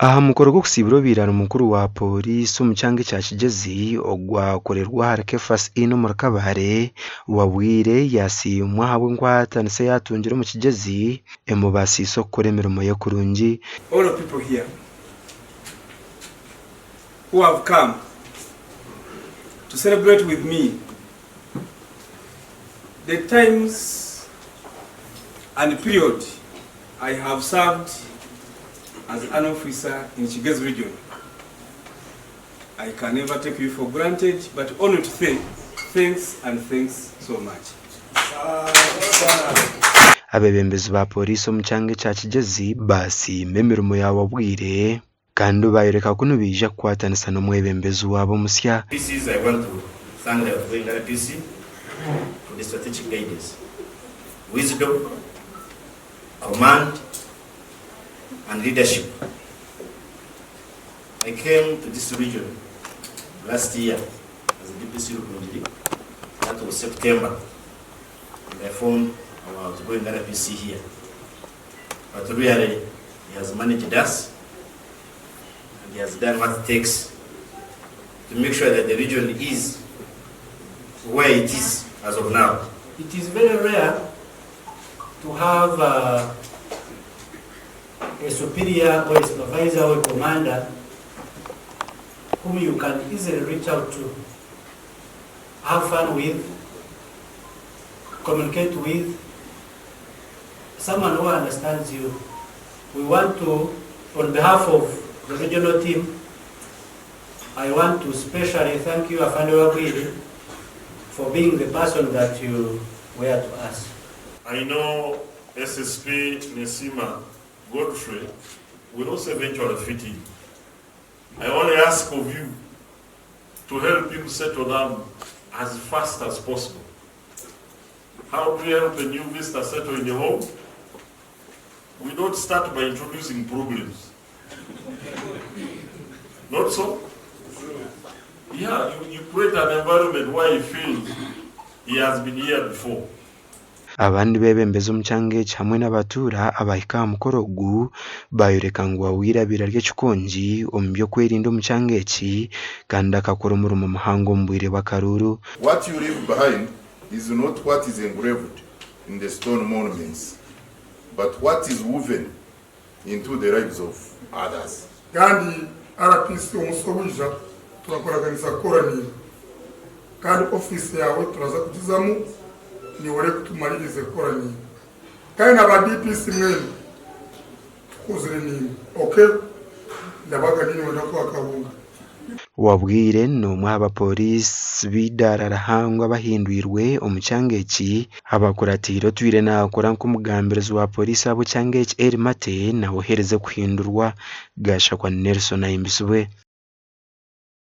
aha mukoro gwo kusibiro birana mukuru wa polisi omucyange cya Kigezi ogwakorerwa Harakefas ino murakabare wabwire yasimwa habwe ngwatanise yatungire mu Kigezi emubasiso okukora emirimo ye kurungi. All of people here who have come to celebrate with me the times and period I have served as an officer in Kigezi region. I can never take you for granted, but only to say thanks and thanks so much. Abebembezi ba polisi omucyange cya Kigezi basima emirimo yawe wabwire kandi bayireka kuno bija kwatanisa n'omwebembezi wabo musya. This is I want to thank the RPC for the strategic guidance, wisdom, command and leadership. I came to this region last year as a DPC Rukunjiri. That was September. And I found I was going to RPC here. But really, he has managed us and he has done what it takes to make sure that the region is where it is as of now. It is very rare to have a superior or a supervisor or a commander whom you can easily reach out to, have fun with, communicate with, someone who understands you. We want to, on behalf of the regional team, I want to especially thank you, Afande Wabwire, for being the person that you were to us. I know SSP Nesima Godfrey will also eventually fit in. I only ask of you to help him settle down as fast as possible. How do you help a new visitor settle in your home? We don't start by introducing problems. Not so? Yeah, you create an environment where he feels he has been here before. Abandi bebembezi omucyange hamwe n'abatura abahika mukoro gu bayureka ngo wawirabira ry'ekikonji omu byo kwerinda omucyange eki kandi akakora omurimo muhango mbwire bakaruru. What you leave behind is not what is engraved in the stone monuments, but what is woven into the lives of others. Kandi RPC omusobija turakoraganisa koraniro kandi office yawe turaza kugizamu ni wale kutumalirize koraniro kandi aba DPC mwene tukuzire nini okay ndabaga nini wenda kwa kabunga. Wabwire n'omwe abapolisi bidarara hangwa bahindwirwe omucyange eki abakuratiro twire nakora nk'omugambirizi wa polisi abo cyange eki Erimate nawe hereze kuhindurwa gasha kwa Nelson ayimbiswe.